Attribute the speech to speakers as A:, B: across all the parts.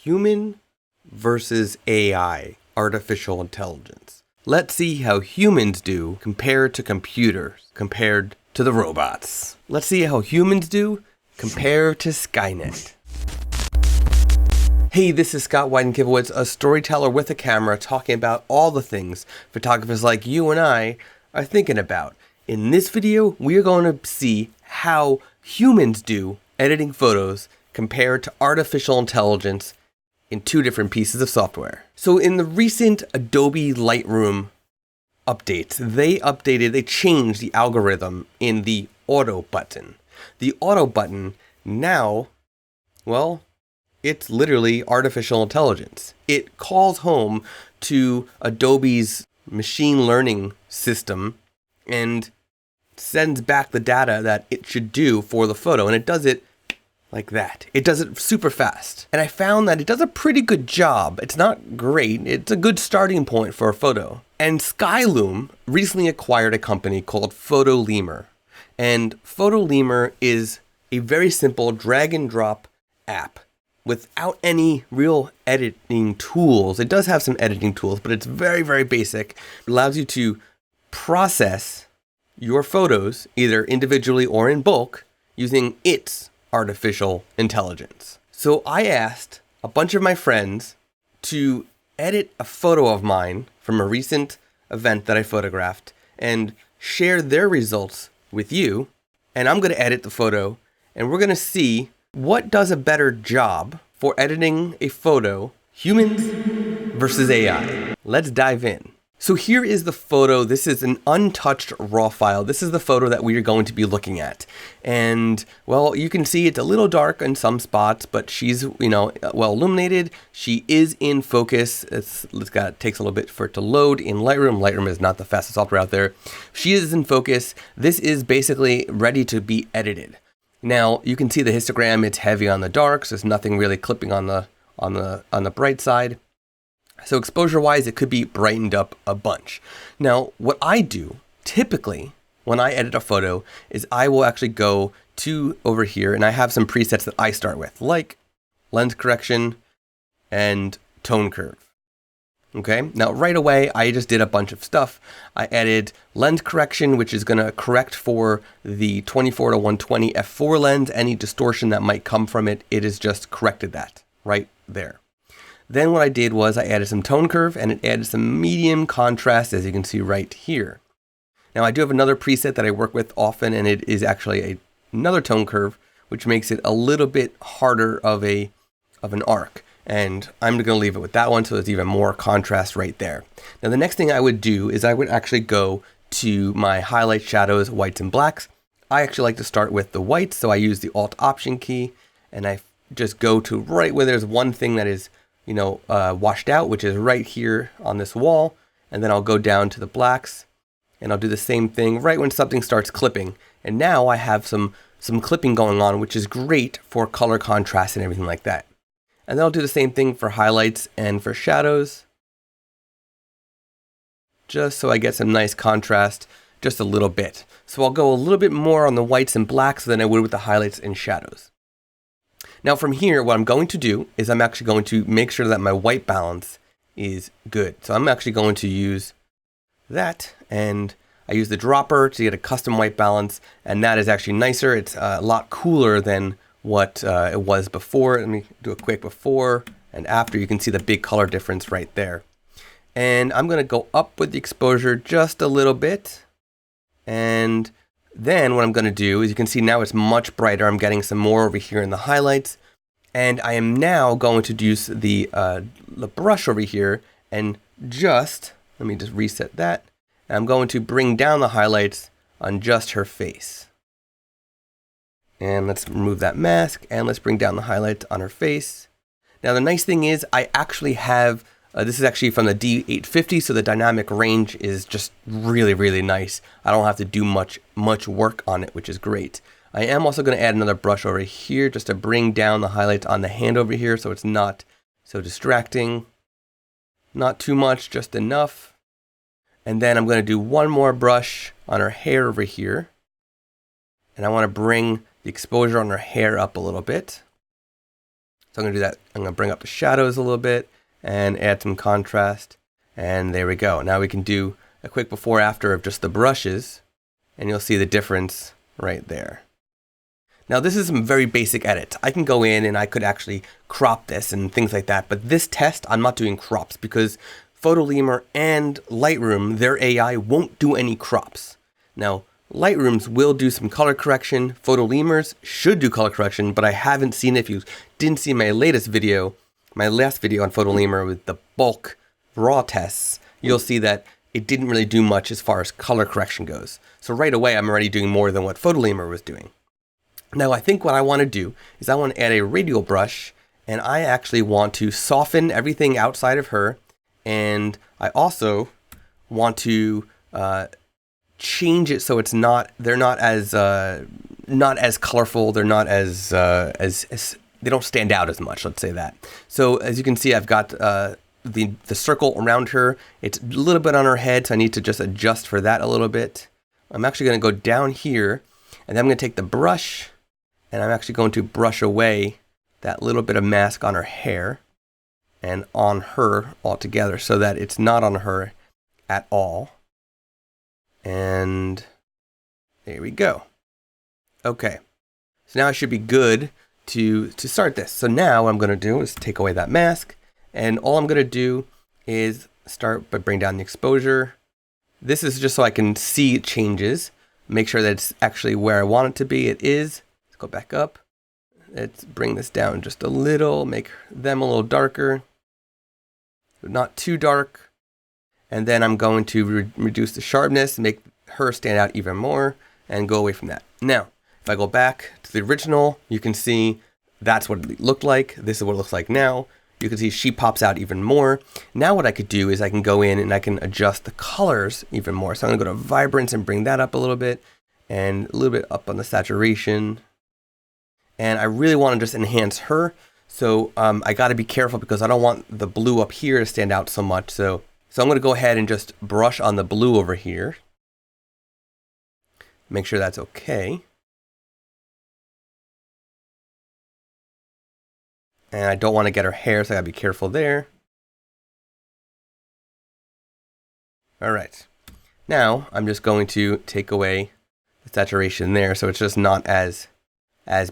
A: Human versus AI, artificial intelligence. Let's see how humans do compared to computers, compared to the robots. Let's see how humans do compared to Skynet. Hey, this is Scott Weidenkivowitz, a storyteller with a camera talking about all the things photographers like you and I are thinking about. In this video, we are going to see how humans do editing photos compared to artificial intelligence in two different pieces of software. So in the recent Adobe Lightroom updates, they changed the algorithm in the auto button. The auto button now, well, it's literally artificial intelligence. It calls home to Adobe's machine learning system and sends back the data that it should do for the photo. And it does it like that. It does it super fast. And I found that it does a pretty good job. It's not great. It's a good starting point for a photo. And Skyloom recently acquired a company called PhotoLemur. And PhotoLemur is a very simple drag and drop app without any real editing tools. It does have some editing tools, but it's very, very basic. It allows you to process your photos either individually or in bulk using its artificial intelligence. So I asked a bunch of my friends to edit a photo of mine from a recent event that I photographed and share their results with you. And I'm going to edit the photo and we're going to see what does a better job for editing a photo, humans versus AI. Let's dive in. So here is the photo. This is an untouched raw file. This is the photo that we are going to be looking at. And well, you can see it's a little dark in some spots, but she's, well illuminated. She is in focus. Takes a little bit for it to load in Lightroom. Lightroom is not the fastest software out there. She is in focus. This is basically ready to be edited. Now you can see the histogram. It's heavy on the darks. There's nothing really clipping on the bright side. So exposure-wise, it could be brightened up a bunch. Now, what I do typically when I edit a photo is I will actually go to over here and I have some presets that I start with, like lens correction and tone curve. Okay, now right away, I just did a bunch of stuff. I added lens correction, which is going to correct for the 24 to 120 f4 lens. Any distortion that might come from it, it has just corrected that right there. Then what I did was I added some tone curve and it added some medium contrast, as you can see right here. Now I do have another preset that I work with often, and it is actually another tone curve, which makes it a little bit harder of an arc. And I'm going to leave it with that one, so there's even more contrast right there. Now the next thing I would do is I would actually go to my highlight, shadows, whites, and blacks. I actually like to start with the whites, so I use the Alt Option key, and I just go to right where there's one thing that is washed out, which is right here on this wall. And then I'll go down to the blacks and I'll do the same thing right when something starts clipping. And now I have some clipping going on, which is great for color contrast and everything like that. And then I'll do the same thing for highlights and for shadows, just so I get some nice contrast, just a little bit. So I'll go a little bit more on the whites and blacks than I would with the highlights and shadows. Now from here, what I'm going to do is I'm actually going to make sure that my white balance is good. So I'm actually going to use that, and I use the dropper to get a custom white balance, and that is actually nicer. It's a lot cooler than what it was before. Let me do a quick before and after. You can see the big color difference right there. And I'm going to go up with the exposure just a little bit, and then what I'm going to do is you can see now it's much brighter. I'm getting some more over here in the highlights. And I am now going to use the brush over here and let me just reset that. And I'm going to bring down the highlights on just her face. And let's remove that mask and let's bring down the highlights on her face. Now the nice thing is I actually have this is actually from the D850, so the dynamic range is just really, really nice. I don't have to do much work on it, which is great. I am also going to add another brush over here just to bring down the highlights on the hand over here so it's not so distracting. Not too much, just enough. And then I'm going to do one more brush on her hair over here. And I want to bring the exposure on her hair up a little bit. So I'm going to do that. I'm going to bring up the shadows a little bit and add some contrast. And there we go. Now we can do a quick before after of just the brushes, and you'll see the difference right there. Now this is some very basic edits. I can go in and I could actually crop this and things like that, but this test I'm not doing crops because PhotoLemur and Lightroom, their AI won't do any crops. Now Lightroom's will do some color correction, PhotoLemur's should do color correction, but I haven't seen it. If you didn't see my last video on PhotoLemur with the bulk raw tests, you'll see that it didn't really do much as far as color correction goes. So right away I'm already doing more than what PhotoLemur was doing. Now I think what I want to do is I want to add a radial brush, and I actually want to soften everything outside of her, and I also want to change it so it's they're not as colorful, they're not as they don't stand out as much, let's say that. So as you can see, I've got the circle around her. It's a little bit on her head, so I need to just adjust for that a little bit. I'm actually going to go down here, and then I'm going to take the brush, and I'm actually going to brush away that little bit of mask on her hair and on her altogether so that it's not on her at all. And there we go. Okay, so now I should be good to start this. So now what I'm going to do is take away that mask, and all I'm going to do is start by bring down the exposure. This is just so I can see changes, make sure that it's actually where I want it to be. It is. Let's go back up. Let's bring this down just a little, make them a little darker, but not too dark. And then I'm going to reduce the sharpness, make her stand out even more, and go away from that. Now, if I go back to the original, you can see that's what it looked like. This is what it looks like now. You can see she pops out even more. Now what I could do is I can go in and I can adjust the colors even more. So I'm going to go to vibrance and bring that up a little bit, and a little bit up on the saturation. And I really want to just enhance her. So I got to be careful because I don't want the blue up here to stand out so much. So I'm going to go ahead and just brush on the blue over here. Make sure that's okay. And I don't want to get her hair, so I gotta be careful there. All right. Now I'm just going to take away the saturation there, so it's just not as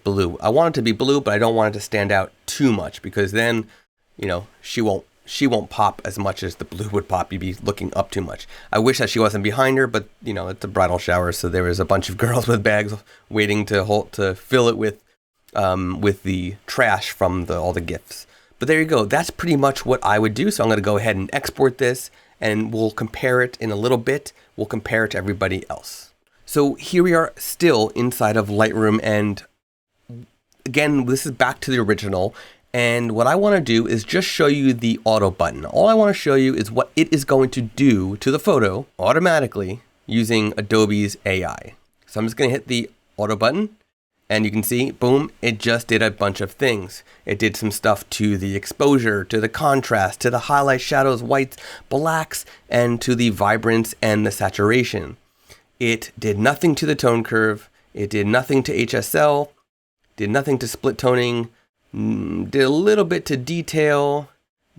A: blue. I want it to be blue, but I don't want it to stand out too much because then, you know, she won't pop as much as the blue would pop. You'd be looking up too much. I wish that she wasn't behind her, but you know, it's a bridal shower, so there was a bunch of girls with bags waiting to fill it with the trash from all the gifts. But there you go. That's pretty much what I would do. So I'm going to go ahead and export this, and we'll compare it in a little bit. We'll compare it to everybody else. So here we are still inside of Lightroom, and again, this is back to the original. And what I want to do is just show you the auto button. All I want to show you is what it is going to do to the photo automatically using Adobe's AI. So I'm just going to hit the auto button. And you can see, boom, it just did a bunch of things. It did some stuff to the exposure, to the contrast, to the highlights, shadows, whites, blacks, and to the vibrance and the saturation. It did nothing to the tone curve. It did nothing to HSL, did nothing to split toning, did a little bit to detail,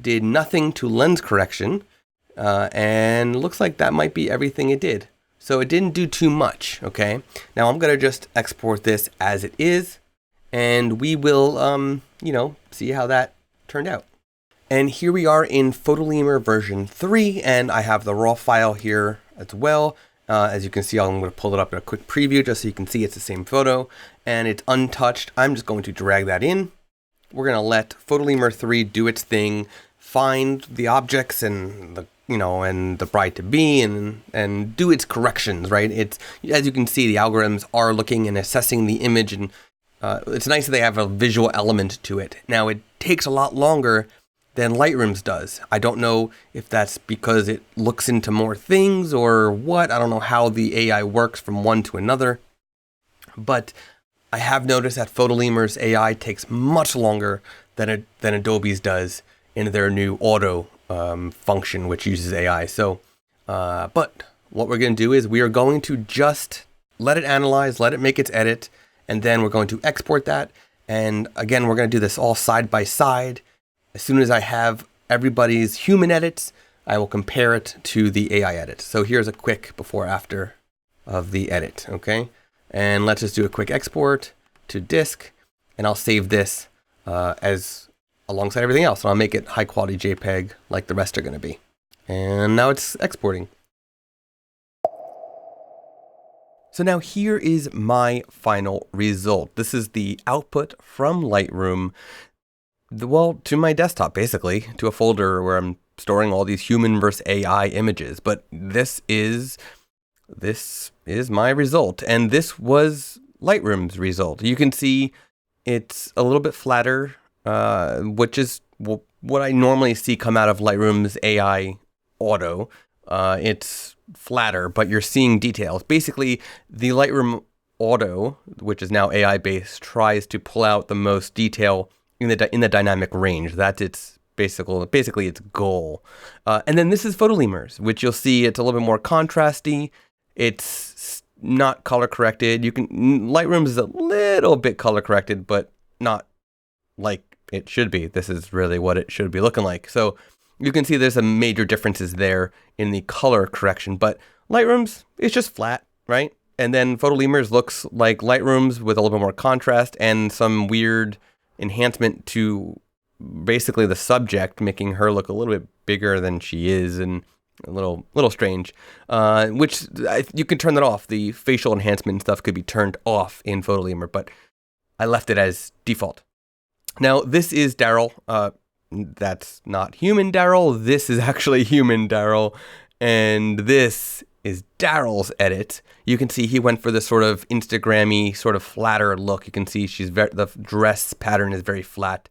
A: did nothing to lens correction, and looks like that might be everything it did. So it didn't do too much, okay? Now I'm gonna just export this as it is, and we will, see how that turned out. And here we are in PhotoLemur version 3, and I have the raw file here as well. As you can see, I'm gonna pull it up in a quick preview just so you can see it's the same photo, and it's untouched. I'm just going to drag that in. We're gonna let PhotoLemur 3 do its thing, find the objects and the bride-to-be and do its corrections, right? It's, as you can see, the algorithms are looking and assessing the image, and it's nice that they have a visual element to it. Now, it takes a lot longer than Lightroom's does. I don't know if that's because it looks into more things or what. I don't know how the AI works from one to another, but I have noticed that PhotoLemur's AI takes much longer than Adobe's does in their new auto function, which uses AI. So, but what we're going to do is we are going to just let it analyze, let it make its edit, and then we're going to export that. And again, we're going to do this all side by side. As soon as I have everybody's human edits, I will compare it to the AI edit. So here's a quick before after of the edit, okay? And let's just do a quick export to disk, and I'll save this as alongside everything else. And I'll make it high quality JPEG like the rest are going to be. And now it's exporting. So now here is my final result. This is the output from Lightroom, well, to my desktop, basically, to a folder where I'm storing all these human versus AI images. But this is my result. And this was Lightroom's result. You can see it's a little bit flatter, which is what I normally see come out of Lightroom's AI Auto. It's flatter, but you're seeing details. Basically, the Lightroom Auto, which is now AI based, tries to pull out the most detail in the dynamic range. That's its basically its goal. And then this is PhotoLemur's, which you'll see it's a little bit more contrasty. It's not color corrected. Lightroom is a little bit color corrected, but not like it should be. This is really what it should be looking like. So you can see there's some major differences there in the color correction, but Lightroom's, it's just flat, right? And then PhotoLemur's looks like Lightroom's with a little bit more contrast and some weird enhancement to basically the subject, making her look a little bit bigger than she is and a little strange, which you can turn that off. The facial enhancement and stuff could be turned off in PhotoLemur, but I left it as default. Now, this is Daryl. That's not human Daryl. This is actually human Daryl. And this is Daryl's edit. You can see he went for this sort of Instagram-y, sort of flatter look. You can see the dress pattern is very flat,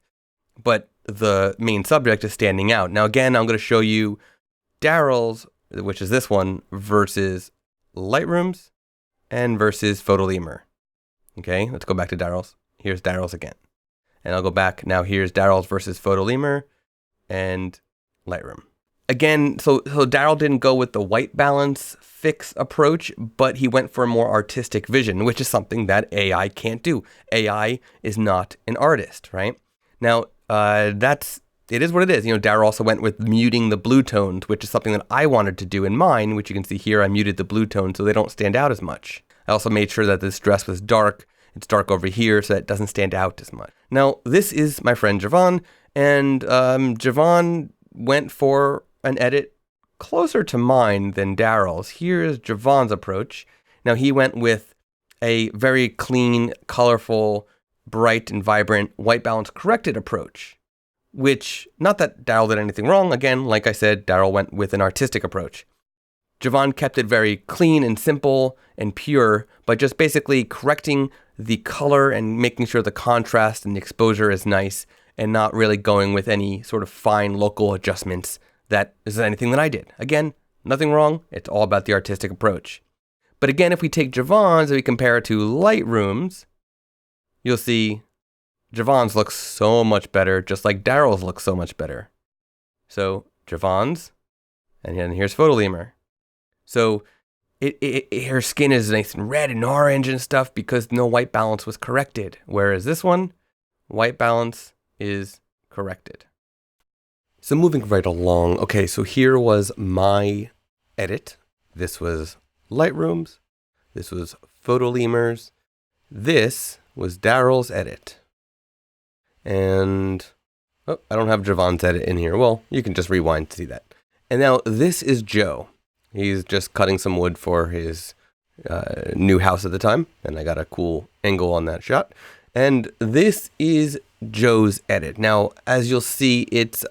A: but the main subject is standing out. Now, again, I'm going to show you Daryl's, which is this one, versus Lightroom's and versus PhotoLemur. Okay, let's go back to Daryl's. Here's Daryl's again. And I'll go back. Now here's Daryl's versus PhotoLemur and Lightroom. Again, so Daryl didn't go with the white balance fix approach, but he went for a more artistic vision, which is something that AI can't do. AI is not an artist, right? Now, it is what it is. Daryl also went with muting the blue tones, which is something that I wanted to do in mine, which you can see here. I muted the blue tones so they don't stand out as much. I also made sure that this dress was dark. It's dark over here, so that it doesn't stand out as much. Now, this is my friend Javon, and Javon went for an edit closer to mine than Daryl's. Here is Javon's approach. Now, he went with a very clean, colorful, bright, and vibrant white balance corrected approach, which, not that Daryl did anything wrong. Again, like I said, Daryl went with an artistic approach. Javon kept it very clean and simple and pure, but just basically correcting the color and making sure the contrast and the exposure is nice and not really going with any sort of fine local adjustments. That is anything that I did. Again, nothing wrong. It's all about the artistic approach. But again, if we take Javon's and we compare it to Lightroom's, you'll see Javon's looks so much better, just like Daryl's looks so much better. So Javon's, and then here's PhotoLemur. So her skin is nice and red and orange and stuff because no white balance was corrected. Whereas this one, white balance is corrected. So moving right along. Okay, so here was my edit. This was Lightroom's. This was PhotoLemur's. This was Daryl's edit. And, I don't have Javon's edit in here. Well, you can just rewind to see that. And now this is Joe. He's just cutting some wood for his new house at the time. And I got a cool angle on that shot. And this is Joe's edit. Now, as you'll see, it's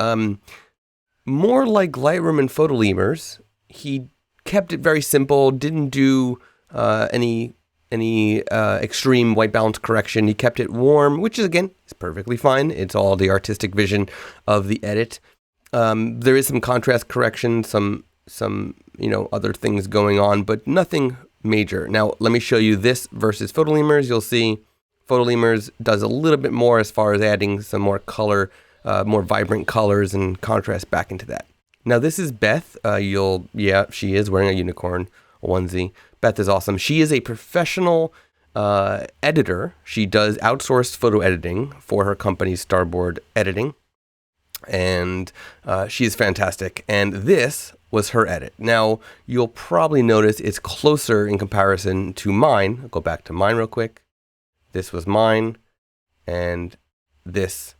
A: more like Lightroom and PhotoLemur's. He kept it very simple, didn't do any extreme white balance correction. He kept it warm, which is, again, is perfectly fine. It's all the artistic vision of the edit. There is some contrast correction, some other things going on, but nothing major. Now, let me show you this versus PhotoLemur's. You'll see PhotoLemur's does a little bit more as far as adding some more color, more vibrant colors and contrast back into that. Now, this is Beth. She is wearing a unicorn onesie. Beth is awesome. She is a professional editor. She does outsourced photo editing for her company's Starboard Editing. And she is fantastic. And this was her edit. Now, you'll probably notice it's closer in comparison to mine. I'll go back to mine real quick. This was mine, and this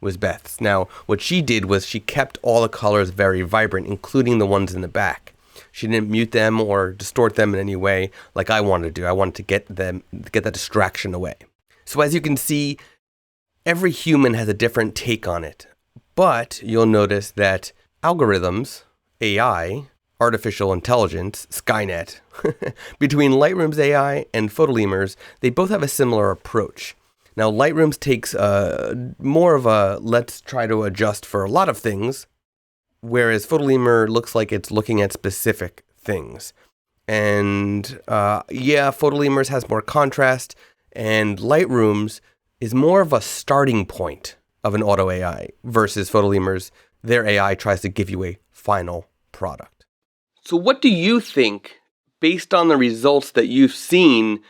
A: was Beth's. Now, what she did was she kept all the colors very vibrant, including the ones in the back. She didn't mute them or distort them in any way like I wanted to do. I wanted to get that distraction away. So as you can see, every human has a different take on it. But you'll notice that algorithms, AI, artificial intelligence, Skynet, between Lightroom's AI and PhotoLemur's, they both have a similar approach. Now, Lightroom's takes more of a let's try to adjust for a lot of things, whereas PhotoLemur looks like it's looking at specific things. And PhotoLemur's has more contrast, and Lightroom's is more of a starting point of an auto AI versus PhotoLemur's. Their AI tries to give you a final product. So what do you think, based on the results that you've seen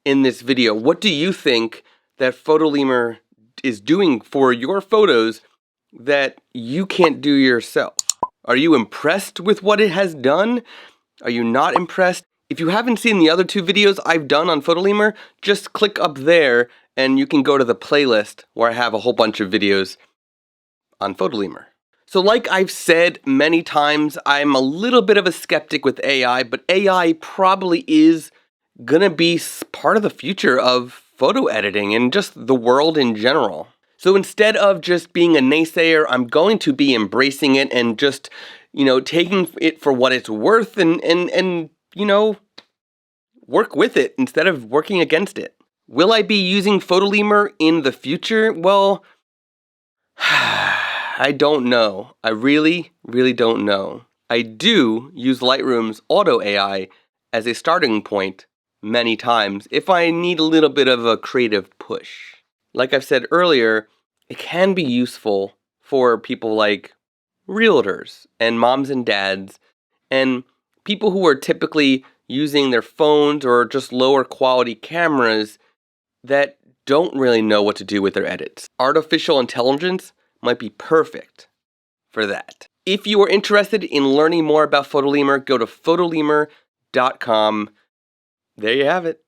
A: in this video, what do you think that PhotoLemur is doing for your photos that you can't do yourself? Are you impressed with what it has done? Are you not impressed? If you haven't seen the other two videos I've done on PhotoLemur, just click up there and you can go to the playlist where I have a whole bunch of videos on PhotoLemur. So like I've said many times, I'm a little bit of a skeptic with AI, but AI probably is gonna be part of the future of photo editing and just the world in general. So instead of just being a naysayer, I'm going to be embracing it and just, taking it for what it's worth and work with it instead of working against it. Will I be using PhotoLemur in the future? Well, I don't know. I really, really don't know. I do use Lightroom's Auto AI as a starting point many times if I need a little bit of a creative push. Like I've said earlier, it can be useful for people like realtors and moms and dads and people who are typically using their phones or just lower quality cameras that don't really know what to do with their edits. Artificial intelligence might be perfect for that. If you are interested in learning more about PhotoLemur, go to photolemur.com. There you have it.